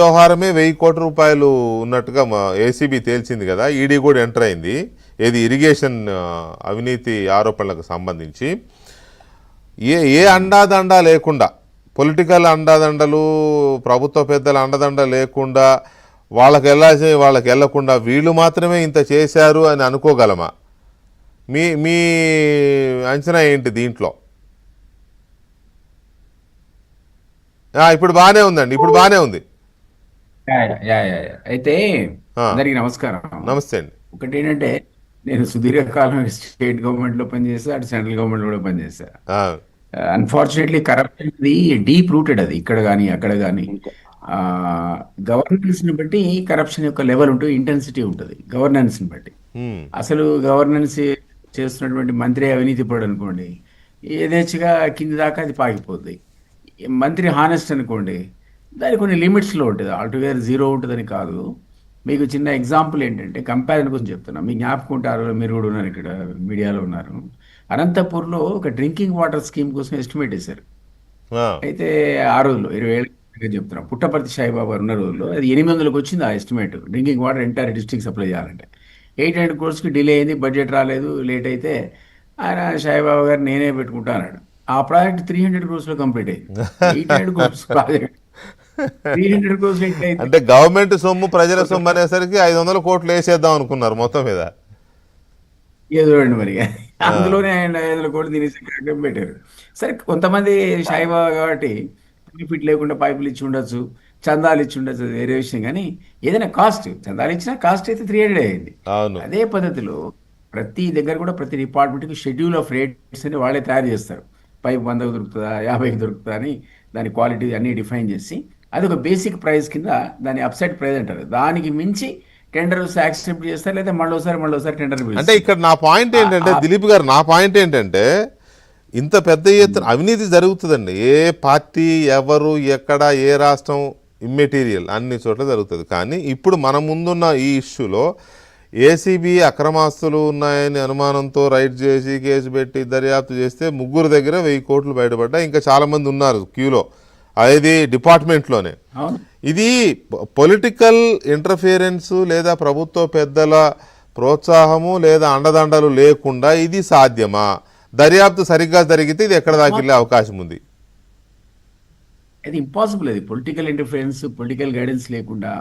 వ్యవహారమే 1000 కోట్ల రూపాయలు ఉన్నట్టుగా ఏసీబీ తేల్చింది కదా. ఈడీ కూడా ఎంటర్ అయింది ఏది ఇరిగేషన్ అవినీతి ఆరోపణలకు సంబంధించి. ఏ అండాదండ లేకుండా, పొలిటికల్ అండాదండలు, ప్రభుత్వ పెద్దల అండదండ లేకుండా, వాళ్ళకి వెళ్ళాల్సి వాళ్ళకి వెళ్ళకుండా వీళ్ళు మాత్రమే ఇంత చేశారు అని అనుకోగలమా? మీ మీ అంచనా ఏంటి దీంట్లో? ఇప్పుడు బాగానే ఉందండి, ఇప్పుడు బాగానే ఉంది. అయితే అందరికి నమస్కారం. నమస్తే అండి. ఒకటి ఏంటంటే, నేను సుదీర్ఘకాలం స్టేట్ గవర్నమెంట్ లో పనిచేసా, అటు సెంట్రల్ గవర్నమెంట్ లో కూడా పనిచేసా. అన్ఫార్చునేట్లీ కరప్షన్ అది డీప్ రూటెడ్, అది ఇక్కడ కానీ అక్కడ కానీ. గవర్నెన్స్ ని బట్టి కరప్షన్ యొక్క లెవెల్ ఉంటుంది, ఇంటెన్సిటీ ఉంటుంది గవర్నెన్స్ ని బట్టి. అసలు గవర్నెన్స్ చేస్తున్నటువంటి మంత్రి అవినీతి పడు అనుకోండి, యథేచ్ఛగా కింది దాకా అది పాకిపోద్ది. మంత్రి హానెస్ట్ అనుకోండి, దాని కొన్ని లిమిట్స్లో ఉంటుంది, ఆల్టుగెదర్ జీరో ఉంటుందని కాదు. మీకు చిన్న ఎగ్జాంపుల్ ఏంటంటే, కంపారిజన్ కోసం చెప్తున్నా, మీకు జ్ఞాపకం ఉంటారు, మీరు కూడా ఉన్నారు, ఇక్కడ మీడియాలో ఉన్నారు. అనంతపూర్లో ఒక డ్రింకింగ్ వాటర్ స్కీమ్ కోసం ఎస్టిమేట్ వేశారు. అయితే ఆ రోజుల్లో 20 ఏళ్ళ చెప్తున్నాం, పుట్టపర్తి సాయిబాబా ఉన్న రోజుల్లో అది 800కి వచ్చింది ఆ estimate. Drinking water entire district supply చేయాలంటే 800 crores డిలే అయింది, బడ్జెట్ రాలేదు, లేట్ అయితే ఆయన సాయిబాబా గారు నేనే పెట్టుకుంటా అన్నాడు. ఆ ప్రాజెక్ట్ 300 crores కంప్లీట్ అయింది. 800 crores ప్రాజెక్ట్ 300 crores అంటే గవర్నమెంట్ సొమ్ము ప్రజల సొమ్ము అనేసరికి 500 కోట్లు వేసేద్దాం అనుకున్నారు మొత్తం మీద. చూడండి మరి, అందులోనే ఆయన 500 కోట్లు తినేసి పెట్టారు. సరే, కొంతమంది సాయిబాబా కాబట్టి బెనిఫిట్ లేకుండా పైపులు ఇచ్చి ఉండొచ్చు, చందాలు ఇచ్చి ఉండొచ్చు, వేరే విషయం. కానీ ఏదైనా కాస్ట్, చందాలు ఇచ్చినా కాస్ట్ అయితే 300 అయింది. అదే పద్ధతిలో ప్రతి దగ్గర కూడా ప్రతి డిపార్ట్మెంట్కి షెడ్యూల్ ఆఫ్ రేట్స్ అని వాళ్ళే తయారు చేస్తారు. పైపు 100కి దొరుకుతుందా, 50కి దొరుకుతుందా అని దాని క్వాలిటీ అన్నీ డిఫైన్ చేసి, అది ఒక బేసిక్ ప్రైస్ కింద దాని అప్సైడ్ ప్రైస్ అంటారు. దానికి మించి టెండర్స్ యాక్సెప్ట్ చేస్తారు, లేదా మళ్ళీసారి టెండర్. అంటే ఇక్కడ నా పాయింట్ ఏంటంటే, దిలీప్ గారు, నా పాయింట్ ఏంటంటే, ఇంత పెద్ద ఎత్తున అవినీతి జరుగుతుందండి. ఏ పార్టీ, ఎవరు, ఎక్కడ, ఏ రాష్ట్రం, ఇమ్మెటీరియల్ అన్ని చోట్ల జరుగుతుంది. కానీ ఇప్పుడు మన ముందున్న ఈ ఇష్యూలో ఏసీబీ అక్రమాస్తులు ఉన్నాయని అనుమానంతో రైడ్ చేసి కేసు పెట్టి దర్యాప్తు చేస్తే 3 దగ్గర 1000 కోట్లు బయటపడ్డా. ఇంకా చాలామంది ఉన్నారు క్యూలో, అది డిపార్ట్మెంట్లోనే. ఇది పొలిటికల్ ఇంటర్ఫియరెన్స్ లేదా ప్రభుత్వ పెద్దల ప్రోత్సాహము లేదా అండదండలు లేకుండా ఇది సాధ్యమా? దర్యాప్తు సరిగ్గా జరిగితే ఇది ఎక్కడ దాకా వెళ్ళే అవకాశం ఉంది? అది ఇంపాసిబుల్. అది పొలిటికల్ ఇంటర్ఫిరెన్స్, పొలిటికల్ గైడెన్స్ లేకుండా,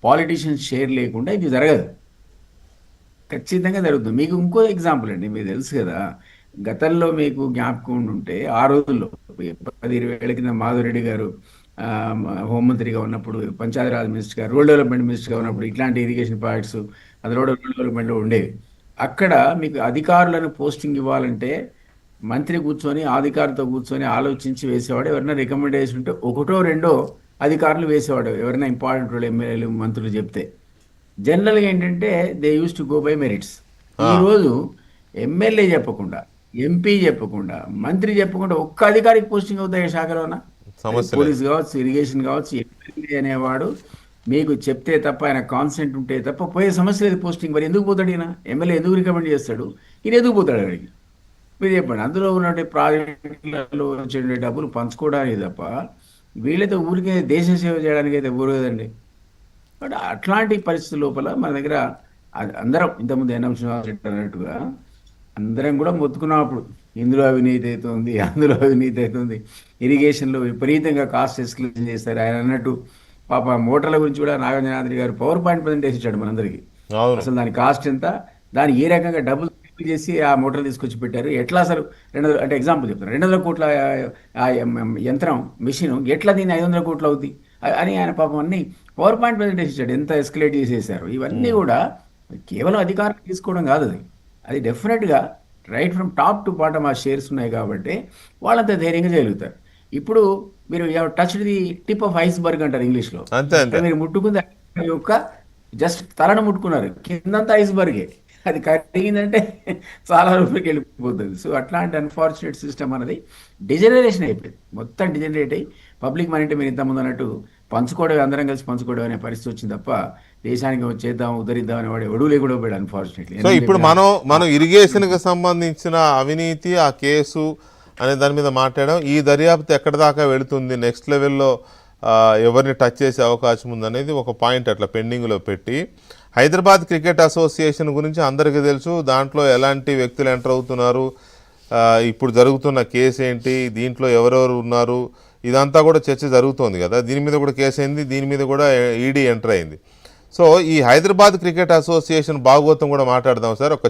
పాలిటీషియన్స్ షేర్ లేకుండా ఇది జరగదు. ఖచ్చితంగా జరుగుతుంది. మీకు ఇంకో ఎగ్జాంపుల్ అండి, మీకు తెలుసు కదా, గతంలో మీకు జ్ఞాపకం ఉంటే ఆ రోజుల్లో 10-20 ఏళ్ల కింద మాధవరెడ్డి గారు హోంమంత్రిగా ఉన్నప్పుడు, పంచాయతీరాజ్ మినిస్టర్ గారు, రూరల్ డెవలప్మెంట్ మినిస్టర్గా ఉన్నప్పుడు ఇట్లాంటి ఇరిగేషన్ ప్రాజెక్ట్స్ అది రూరల్ డెవలప్మెంట్లో ఉండేవి. అక్కడ మీకు అధికారులను పోస్టింగ్ ఇవ్వాలంటే మంత్రి కూర్చొని అధికారులతో కూర్చొని ఆలోచించి వేసేవాడు. ఎవరైనా రికమెండేషన్ ఉంటే 1-2 అధికారులు వేసేవాడు, ఎవరైనా ఇంపార్టెంట్ రోల్ ఎమ్మెల్యేలు, మంత్రులు చెప్తే. జనరల్గా ఏంటంటే they use to go by merits. ఈరోజు ఎమ్మెల్యే చెప్పకుండా, ఎంపీ చెప్పకుండా, మంత్రి చెప్పకుండా ఒక్క అధికారికి పోస్టింగ్ అవుతాయి శాఖలోన. పోలీస్ కావచ్చు, ఇరిగేషన్ కావచ్చు, ఎమ్మెల్యే అనేవాడు మీకు చెప్తే తప్ప, ఆయన కాన్సెంట్ ఉంటే తప్ప పోయే సమస్య లేదు పోస్టింగ్. మరి ఎందుకు పోతాడు ఈయన? ఎమ్మెల్యే ఎందుకు రికమెండ్ చేస్తాడు? ఈయన ఎందుకు పోతాడు అక్కడికి? మీరు చెప్పండి. అందులో ఉన్నటువంటి ప్రాజెక్టులలో వచ్చే డబ్బులు పంచుకోవడానికి తప్ప వీళ్ళైతే ఊరికే దేశ సేవ చేయడానికి అయితే ఊరదండి. బట్ అట్లాంటి పరిస్థితుల లోపల మన దగ్గర అందరం, ఇంతకుముందు ఎన్ఎం శ్రీనివాస్ రెడ్డి అన్నట్టుగా అందరం కూడా మొత్తుకున్నప్పుడు ఇందులో అవినీతి అవుతుంది, అందులో అవినీతి అవుతుంది, ఇరిగేషన్లో విపరీతంగా కాస్ట్ ఎస్కలేషన్ చేస్తారు. ఆయన అన్నట్టు పాప మోటార్ల గురించి కూడా నాగార్జునాద్రి గారు PowerPoint ప్రజెంటేషన్ ఇచ్చాడు మనందరికీ. అసలు దాని కాస్ట్ ఎంత, దాని ఏ రకంగా డబ్బులు చేసి ఆ మోటార్లు తీసుకొచ్చి పెట్టారు, ఎట్లా అసలు 200 అంటే ఎగ్జాంపుల్ చెప్తారు, 200 కోట్ల యంత్రం, మిషన్ ఎట్లా దీన్ని 500 కోట్లు అవుతుంది అని ఆయన పాపం అన్ని PowerPoint ప్రజెంటేషన్ ఇచ్చాడు, ఎంత ఎస్కలేట్ చేసేసారు. ఇవన్నీ కూడా కేవలం అధికారం తీసుకోవడం కాదు, అది డెఫినెట్గా right from top to bottom ఆ షేర్స్ ఉన్నాయి కాబట్టి వాళ్ళంతా ధైర్యంగా చేయగలుగుతారు. ఇప్పుడు మీరు touch the tip of iceberg అంటారు ఇంగ్లీష్లో. మీరు ముట్టుకుంది యొక్క జస్ట్ తలను ముట్టుకున్నారు, కిందంతా ఐస్బర్గే. అది కరిగిందంటే చాలా రూపాయలకి వెళ్ళిపోతుంది. సో అట్లాంటి అన్ఫార్చునేట్ సిస్టమ్ అనేది డిజనరేషన్ అయిపోయింది, మొత్తం డిజనరేట్ అయ్యి పబ్లిక్ మనీ అంటే మీరు ఇంతకుముందు అన్నట్టు పంచుకోవడం, అందరం కలిసి పంచుకోవడం అనే పరిస్థితి వచ్చింది తప్ప దేశానికి చేద్దాం, ఉద్ధరిద్దాం అనేవాడు ఎవడూ లేకుండా పోయాడు అన్ఫార్చునేట్లీ. సో ఇప్పుడు మనం ఇరిగేషన్కి సంబంధించిన అవినీతి, ఆ కేసు అనే దాని మీద మాట్లాడడం, ఈ దర్యాప్తు ఎక్కడ దాకా వెళుతుంది, నెక్స్ట్ లెవెల్లో ఎవరిని టచ్ చేసే అవకాశం ఉందనేది ఒక పాయింట్ అట్లా పెండింగ్లో పెట్టి హైదరాబాద్ క్రికెట్ అసోసియేషన్ గురించి అందరికీ తెలుసు, దాంట్లో ఎలాంటి వ్యక్తులు ఎంటర్ అవుతున్నారు, ఇప్పుడు జరుగుతున్న కేసు ఏంటి, దీంట్లో ఎవరెవరు ఉన్నారు, ఇదంతా కూడా చర్చ జరుగుతోంది కదా. దీని మీద కూడా కేసు అయింది, దీని మీద కూడా ఈడీ ఎంటర్ అయింది. సో ఈ హైదరాబాద్ క్రికెట్ అసోసియేషన్ భాగోతం కూడా మాట్లాడదాం సార్. ఒక